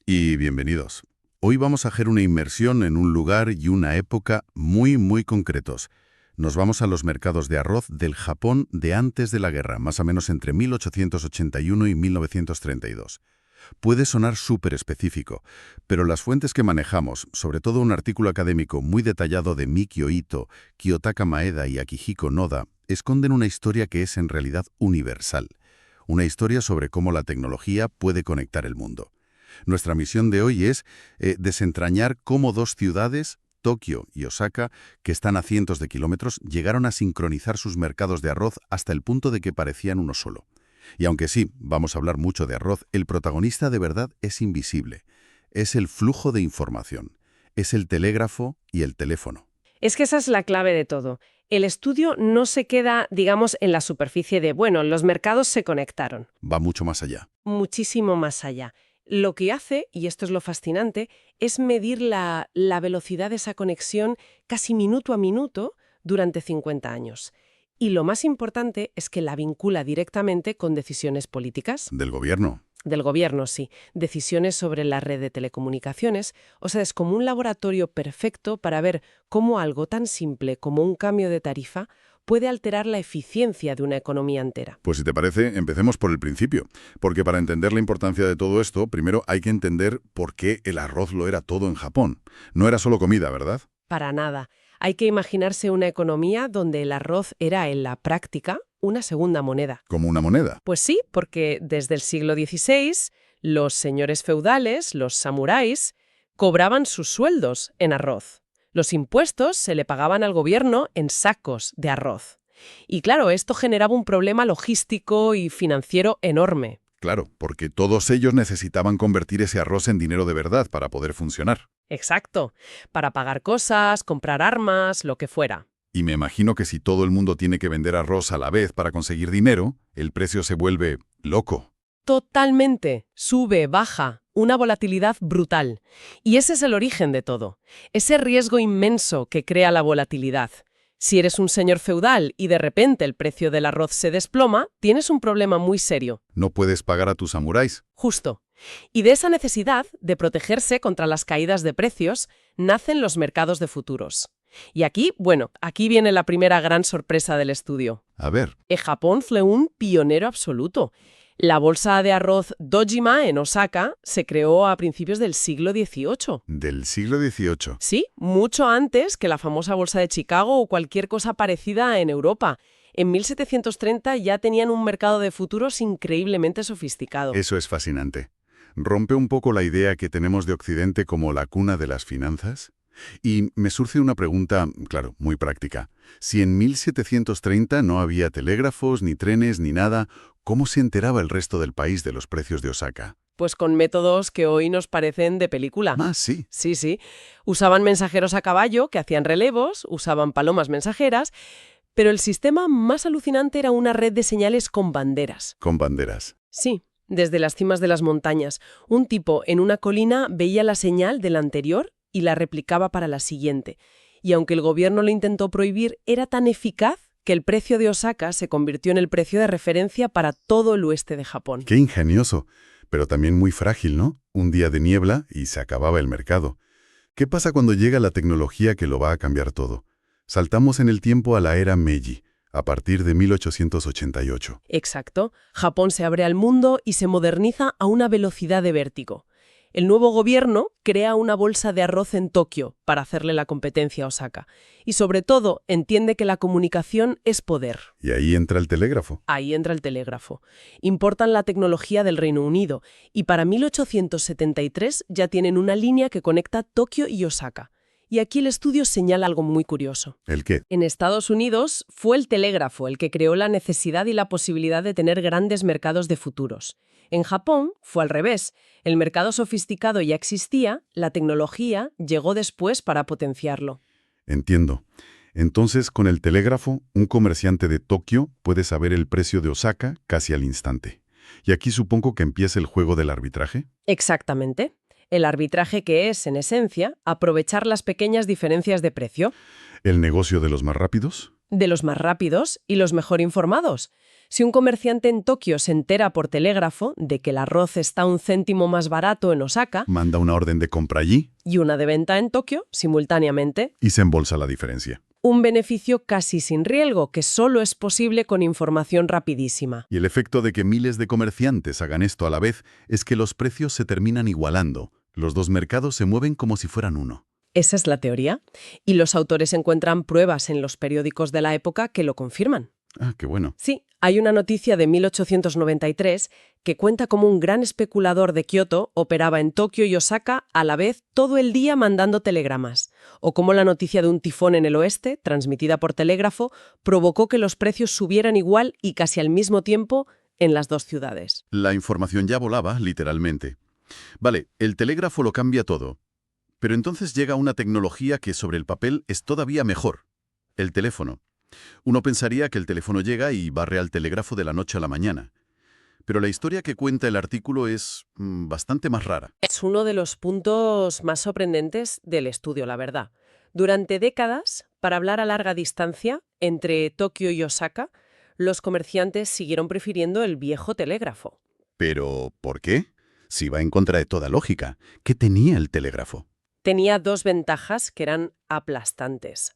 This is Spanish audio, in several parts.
Y bienvenidos. Hoy vamos a hacer una inmersión en un lugar y una época muy concretos. Nos vamos a los mercados de arroz del Japón de antes de la guerra, más o menos entre 1881 y 1932. Puede sonar súper específico, pero las fuentes que manejamos, sobre todo un artículo académico muy detallado de Mikio Ito, Kiyotaka Maeda y Akihiko Noda, esconden una historia que es en realidad universal. Una historia sobre cómo la tecnología puede conectar el mundo. Nuestra misión de hoy es desentrañar cómo dos ciudades, Tokio y Osaka, que están a cientos de kilómetros, llegaron a sincronizar sus mercados de arroz hasta el punto de que parecían uno solo. Y aunque sí, vamos a hablar mucho de arroz, el protagonista de verdad es invisible. Es el flujo de información. Es el telégrafo y el teléfono. Es que esa es la clave de todo. El estudio no se queda, digamos, en la superficie de, bueno, los mercados se conectaron. Va mucho más allá. Muchísimo más allá. Lo que hace, y esto es lo fascinante, es medir la velocidad de esa conexión casi minuto a minuto durante 50 años. Y lo más importante es que la vincula directamente con decisiones políticas. ¿Del gobierno? Del gobierno, sí. Decisiones sobre la red de telecomunicaciones. O sea, es como un laboratorio perfecto para ver cómo algo tan simple como un cambio de tarifa puede alterar la eficiencia de una economía entera. Pues si te parece, empecemos por el principio. Porque para entender la importancia de todo esto, primero hay que entender por qué el arroz lo era todo en Japón. No era solo comida, ¿verdad? Para nada. Hay que imaginarse una economía donde el arroz era, en la práctica, una segunda moneda. ¿Como una moneda? Pues sí, porque desde el siglo XVI, los señores feudales, los samuráis, cobraban sus sueldos en arroz. Los impuestos se le pagaban al gobierno en sacos de arroz. Y claro, esto generaba un problema logístico y financiero enorme. Claro, porque todos ellos necesitaban convertir ese arroz en dinero de verdad para poder funcionar. Exacto. Para pagar cosas, comprar armas, lo que fuera. Y me imagino que si todo el mundo tiene que vender arroz a la vez para conseguir dinero, el precio se vuelve loco. Totalmente. Sube, baja. Una volatilidad brutal. Y ese es el origen de todo. Ese riesgo inmenso que crea la volatilidad. Si eres un señor feudal y de repente el precio del arroz se desploma, tienes un problema muy serio. No puedes pagar a tus samuráis. Justo. Y de esa necesidad de protegerse contra las caídas de precios, nacen los mercados de futuros. Y aquí, aquí viene la primera gran sorpresa del estudio. A ver. Japón fue un pionero absoluto. La bolsa de arroz Dojima en Osaka se creó a principios del siglo XVIII. ¿Del siglo XVIII? Sí, mucho antes que la famosa bolsa de Chicago o cualquier cosa parecida en Europa. En 1730 ya tenían un mercado de futuros increíblemente sofisticado. Eso es fascinante. ¿Rompe un poco la idea que tenemos de Occidente como la cuna de las finanzas? Y me surge una pregunta, claro, muy práctica. Si en 1730 no había telégrafos, ni trenes, ni nada, ¿cómo se enteraba el resto del país de los precios de Osaka? Pues con métodos que hoy nos parecen de película. Ah, sí. Sí. Usaban mensajeros a caballo que hacían relevos, usaban palomas mensajeras, pero el sistema más alucinante era una red de señales con banderas. Con banderas. Sí. Desde las cimas de las montañas, un tipo en una colina veía la señal de la anterior y la replicaba para la siguiente. Y aunque el gobierno lo intentó prohibir, era tan eficaz que el precio de Osaka se convirtió en el precio de referencia para todo el oeste de Japón. ¡Qué ingenioso! Pero también muy frágil, ¿no? Un día de niebla y se acababa el mercado. ¿Qué pasa cuando llega la tecnología que lo va a cambiar todo? Saltamos en el tiempo a la era Meiji, a partir de 1888. Exacto. Japón se abre al mundo y se moderniza a una velocidad de vértigo. El nuevo gobierno crea una bolsa de arroz en Tokio para hacerle la competencia a Osaka. Y sobre todo, entiende que la comunicación es poder. Y ahí entra el telégrafo. Ahí entra el telégrafo. Importan la tecnología del Reino Unido y para 1873 ya tienen una línea que conecta Tokio y Osaka. Y aquí el estudio señala algo muy curioso. ¿El qué? En Estados Unidos fue el telégrafo el que creó la necesidad y la posibilidad de tener grandes mercados de futuros. En Japón fue al revés. El mercado sofisticado ya existía, la tecnología llegó después para potenciarlo. Entiendo. Entonces, con el telégrafo, un comerciante de Tokio puede saber el precio de Osaka casi al instante. Y aquí supongo que empieza el juego del arbitraje. Exactamente. El arbitraje que es, en esencia, aprovechar las pequeñas diferencias de precio. ¿El negocio de los más rápidos? De los más rápidos y los mejor informados. Si un comerciante en Tokio se entera por telégrafo de que el arroz está un céntimo más barato en Osaka Manda una orden de compra allí y una de venta en Tokio, simultáneamente, y se embolsa la diferencia. un beneficio casi sin riesgo que solo es posible con información rapidísima. Y el efecto de que miles de comerciantes hagan esto a la vez es que los precios se terminan igualando. Los dos mercados se mueven como si fueran uno. Esa es la teoría. Y los autores encuentran pruebas en los periódicos de la época que lo confirman. Ah, qué bueno. Sí, hay una noticia de 1893 que cuenta cómo un gran especulador de Kioto operaba en Tokio y Osaka a la vez todo el día mandando telegramas, o cómo la noticia de un tifón en el oeste, transmitida por telégrafo, provocó que los precios subieran igual y casi al mismo tiempo en las dos ciudades. La información ya volaba, literalmente. Vale, el telégrafo lo cambia todo. Pero entonces llega una tecnología que sobre el papel es todavía mejor. El teléfono. Uno pensaría que el teléfono llega y barre al telégrafo de la noche a la mañana. Pero la historia que cuenta el artículo es bastante más rara. Es uno de los puntos más sorprendentes del estudio, la verdad. Durante décadas, para hablar a larga distancia entre Tokio y Osaka, los comerciantes siguieron prefiriendo el viejo telégrafo. ¿Pero por qué? Si va en contra de toda lógica. ¿Qué tenía el telégrafo? Tenía dos ventajas que eran aplastantes.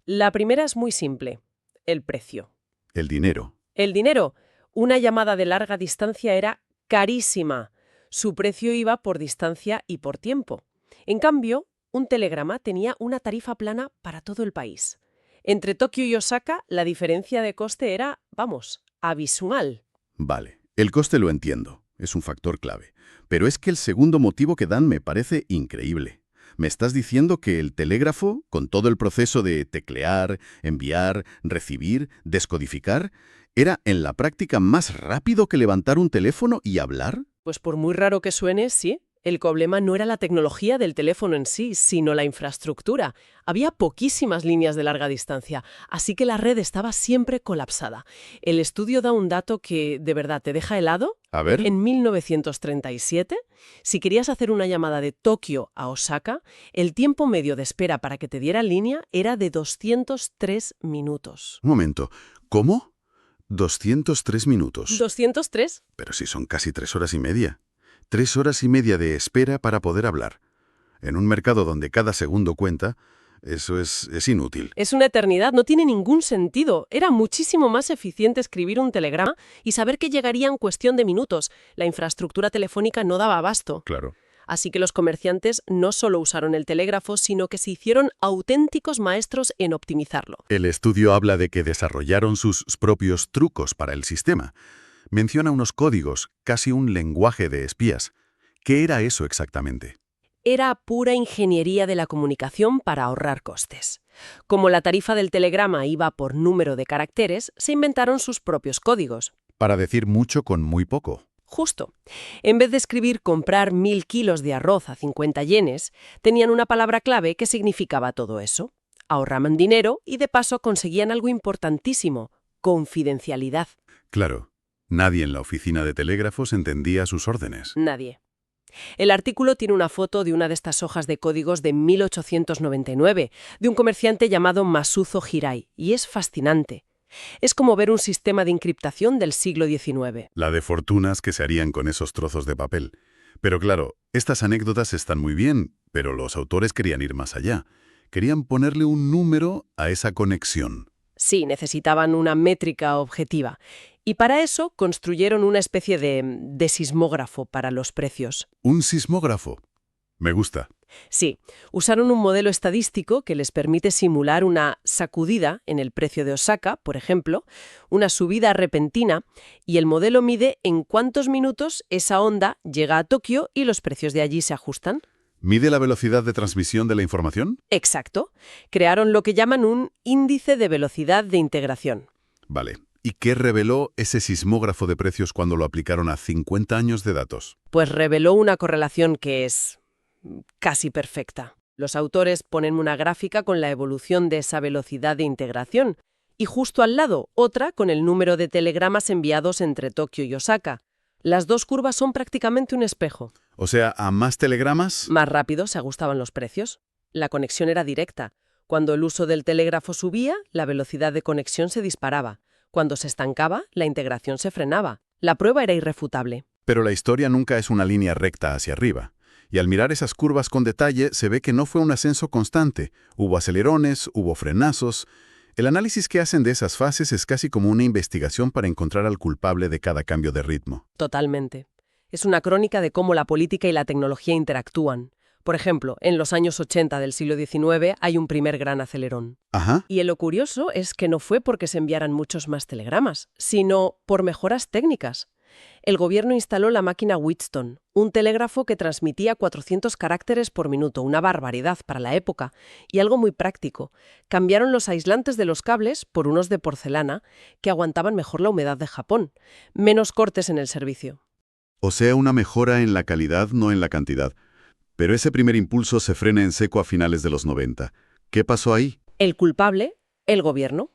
La primera es muy simple, el precio. El dinero. El dinero. Una llamada de larga distancia era carísima. Su precio iba por distancia y por tiempo. En cambio, un telegrama tenía una tarifa plana para todo el país. Entre Tokio y Osaka, la diferencia de coste era, vamos, abismal. Vale, el coste lo entiendo. Es un factor clave. Pero es que el segundo motivo que dan me parece increíble. Me estás diciendo que el telégrafo, con todo el proceso de teclear, enviar, recibir, descodificar, era en la práctica más rápido que levantar un teléfono y hablar. Pues por muy raro que suene, sí. El problema no era la tecnología del teléfono en sí, sino la infraestructura. Había poquísimas líneas de larga distancia, así que la red estaba siempre colapsada. El estudio da un dato que, de verdad, te deja helado. A ver. En 1937, si querías hacer una llamada de Tokio a Osaka, el tiempo medio de espera para que te diera línea era de 203 minutos. Un momento. ¿Cómo? 203 minutos. 203. Pero si son casi 3 horas y media. 3 horas y media de espera para poder hablar. En un mercado donde cada segundo cuenta, eso es inútil. Es una eternidad, no tiene ningún sentido. Era muchísimo más eficiente escribir un telegrama y saber que llegaría en cuestión de minutos. La infraestructura telefónica no daba abasto. Claro. Así que los comerciantes no solo usaron el telégrafo, sino que se hicieron auténticos maestros en optimizarlo. El estudio habla de que desarrollaron sus propios trucos para el sistema. Menciona unos códigos, casi un lenguaje de espías. ¿Qué era eso exactamente? Era pura ingeniería de la comunicación para ahorrar costes. Como la tarifa del telegrama iba por número de caracteres, se inventaron sus propios códigos. Para decir mucho con muy poco. Justo. En vez de escribir comprar 1000 kilos de arroz a 50 yenes, tenían una palabra clave que significaba todo eso. Ahorraban dinero y de paso conseguían algo importantísimo: confidencialidad. Claro. Nadie en la oficina de telégrafos entendía sus órdenes. Nadie. El artículo tiene una foto de una de estas hojas de códigos de 1899, de un comerciante llamado Masuzo Hirai, y es fascinante. Es como ver un sistema de encriptación del siglo XIX. La de fortunas que se harían con esos trozos de papel. Pero claro, estas anécdotas están muy bien, pero los autores querían ir más allá. Querían ponerle un número a esa conexión. Sí, necesitaban una métrica objetiva. Y para eso construyeron una especie de sismógrafo para los precios. Un sismógrafo. Me gusta. Sí, usaron un modelo estadístico que les permite simular una sacudida en el precio de Osaka, por ejemplo, una subida repentina, y el modelo mide en cuántos minutos esa onda llega a Tokio y los precios de allí se ajustan. ¿Mide la velocidad de transmisión de la información? Exacto. Crearon lo que llaman un índice de velocidad de integración. Vale. ¿Y qué reveló ese sismógrafo de precios cuando lo aplicaron a 50 años de datos? Pues reveló una correlación que es casi perfecta. Los autores ponen una gráfica con la evolución de esa velocidad de integración y justo al lado otra con el número de telegramas enviados entre Tokio y Osaka. Las dos curvas son prácticamente un espejo. O sea, a más telegramas... Más rápido se ajustaban los precios. La conexión era directa. Cuando el uso del telégrafo subía, la velocidad de conexión se disparaba. Cuando se estancaba, la integración se frenaba. La prueba era irrefutable. Pero la historia nunca es una línea recta hacia arriba. Y al mirar esas curvas con detalle, se ve que no fue un ascenso constante. Hubo acelerones, hubo frenazos. El análisis que hacen de esas fases es casi como una investigación para encontrar al culpable de cada cambio de ritmo. Totalmente. Es una crónica de cómo la política y la tecnología interactúan. Por ejemplo, en los años 80 del siglo XIX hay un primer gran acelerón. Ajá. Y lo curioso es que no fue porque se enviaran muchos más telegramas, sino por mejoras técnicas. El gobierno instaló la máquina Wheatstone, un telégrafo que transmitía 400 caracteres por minuto, una barbaridad para la época, y algo muy práctico. Cambiaron los aislantes de los cables por unos de porcelana que aguantaban mejor la humedad de Japón. Menos cortes en el servicio. O sea, una mejora en la calidad, no en la cantidad. Pero ese primer impulso se frena en seco a finales de los 90. ¿Qué pasó ahí? El culpable, el gobierno.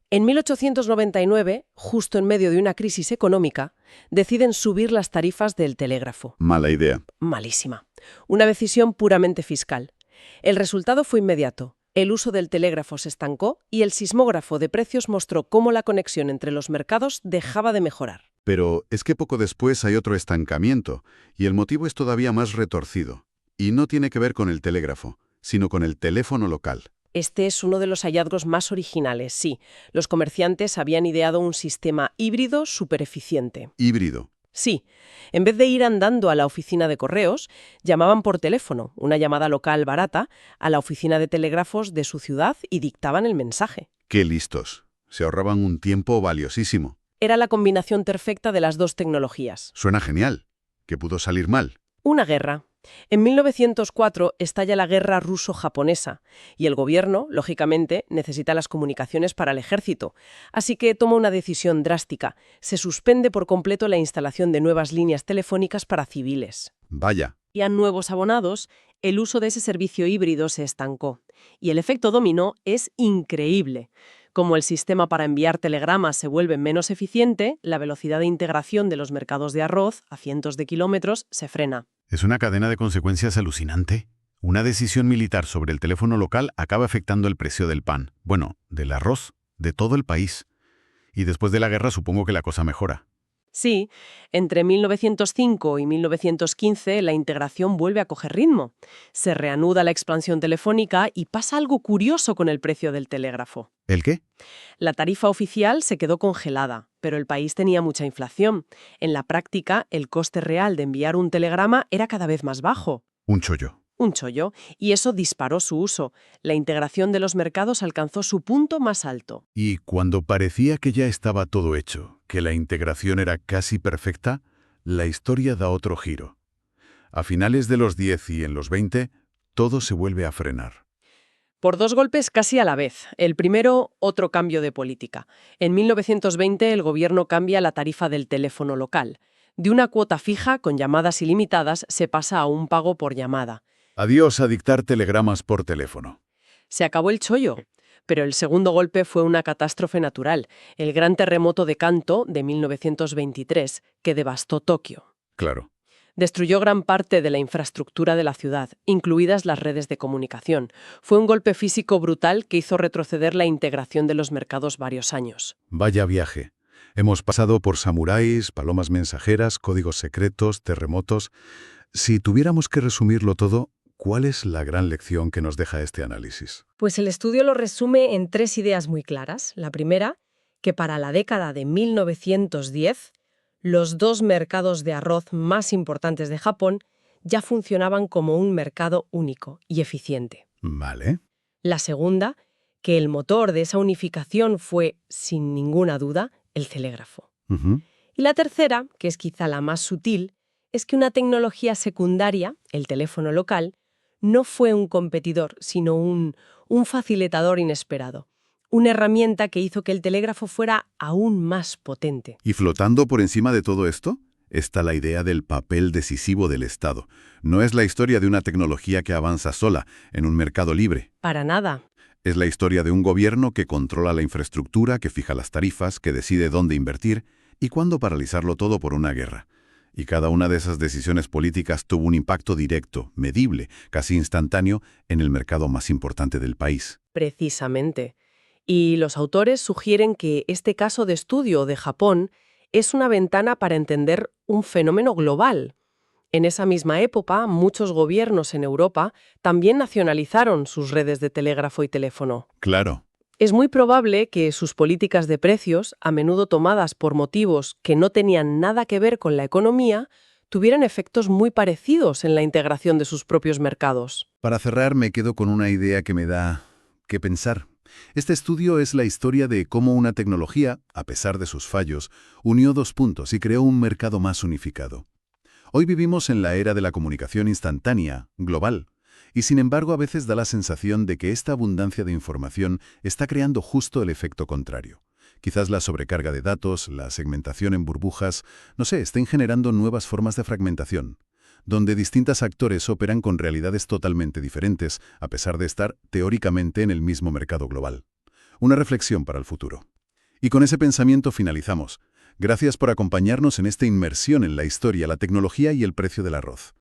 En 1899, justo en medio de una crisis económica, deciden subir las tarifas del telégrafo. Mala idea. Malísima. Una decisión puramente fiscal. El resultado fue inmediato. El uso del telégrafo se estancó y el sismógrafo de precios mostró cómo la conexión entre los mercados dejaba de mejorar. Pero es que poco después hay otro estancamiento, y el motivo es todavía más retorcido. Y no tiene que ver con el telégrafo, sino con el teléfono local. Este es uno de los hallazgos más originales, sí. Los comerciantes habían ideado un sistema híbrido supereficiente. Híbrido. Sí, en vez de ir andando a la oficina de correos, llamaban por teléfono, una llamada local barata, a la oficina de telégrafos de su ciudad y dictaban el mensaje. ¡Qué listos! Se ahorraban un tiempo valiosísimo. Era la combinación perfecta de las dos tecnologías. Suena genial. ¿Qué pudo salir mal? Una guerra. En 1904 estalla la guerra ruso-japonesa y el gobierno, lógicamente, necesita las comunicaciones para el ejército. Así que toma una decisión drástica. Se suspende por completo la instalación de nuevas líneas telefónicas para civiles. Vaya. Y a nuevos abonados, el uso de ese servicio híbrido se estancó. Y el efecto dominó es increíble. Como el sistema para enviar telegramas se vuelve menos eficiente, la velocidad de integración de los mercados de arroz, a cientos de kilómetros, se frena. Es una cadena de consecuencias alucinante. Una decisión militar sobre el teléfono local acaba afectando el precio del pan. Bueno, del arroz, de todo el país. Y después de la guerra supongo que la cosa mejora. Sí, entre 1905 y 1915 la integración vuelve a coger ritmo. Se reanuda la expansión telefónica y pasa algo curioso con el precio del telégrafo. ¿El qué? La tarifa oficial se quedó congelada, pero el país tenía mucha inflación. En la práctica, el coste real de enviar un telegrama era cada vez más bajo. Un chollo. Un chollo, y eso disparó su uso. La integración de los mercados alcanzó su punto más alto. Y cuando parecía que ya estaba todo hecho, que la integración era casi perfecta, la historia da otro giro. A finales de los 10 y en los 20, todo se vuelve a frenar. Por dos golpes casi a la vez. El primero, otro cambio de política. En 1920 el gobierno cambia la tarifa del teléfono local. De una cuota fija con llamadas ilimitadas se pasa a un pago por llamada. Adiós a dictar telegramas por teléfono. Se acabó el chollo. Pero el segundo golpe fue una catástrofe natural, el gran terremoto de Kanto de 1923, que devastó Tokio. Claro. Destruyó gran parte de la infraestructura de la ciudad, incluidas las redes de comunicación. Fue un golpe físico brutal que hizo retroceder la integración de los mercados varios años. Vaya viaje. Hemos pasado por samuráis, palomas mensajeras, códigos secretos, terremotos. Si tuviéramos que resumirlo todo, ¿cuál es la gran lección que nos deja este análisis? Pues el estudio lo resume en tres ideas muy claras. La primera, que para la década de 1910, los dos mercados de arroz más importantes de Japón ya funcionaban como un mercado único y eficiente. Vale. La segunda, que el motor de esa unificación fue, sin ninguna duda, el telégrafo. Y la tercera, que es quizá la más sutil, es que una tecnología secundaria, el teléfono local, no fue un competidor, sino un facilitador inesperado. Una herramienta que hizo que el telégrafo fuera aún más potente. Y flotando por encima de todo esto, está la idea del papel decisivo del Estado. No es la historia de una tecnología que avanza sola, en un mercado libre. Para nada. Es la historia de un gobierno que controla la infraestructura, que fija las tarifas, que decide dónde invertir y cuándo paralizarlo todo por una guerra. Y cada una de esas decisiones políticas tuvo un impacto directo, medible, casi instantáneo, en el mercado más importante del país. Precisamente. Y los autores sugieren que este caso de estudio de Japón es una ventana para entender un fenómeno global. En esa misma época, muchos gobiernos en Europa también nacionalizaron sus redes de telégrafo y teléfono. Claro. Es muy probable que sus políticas de precios, a menudo tomadas por motivos que no tenían nada que ver con la economía, tuvieran efectos muy parecidos en la integración de sus propios mercados. Para cerrar, me quedo con una idea que me da que pensar. Este estudio es la historia de cómo una tecnología, a pesar de sus fallos, unió dos puntos y creó un mercado más unificado. Hoy vivimos en la era de la comunicación instantánea, global, y sin embargo a veces da la sensación de que esta abundancia de información está creando justo el efecto contrario. Quizás la sobrecarga de datos, la segmentación en burbujas, no sé, estén generando nuevas formas de fragmentación, donde distintos actores operan con realidades totalmente diferentes, a pesar de estar teóricamente en el mismo mercado global. Una reflexión para el futuro. Y con ese pensamiento finalizamos. Gracias por acompañarnos en esta inmersión en la historia, la tecnología y el precio del arroz.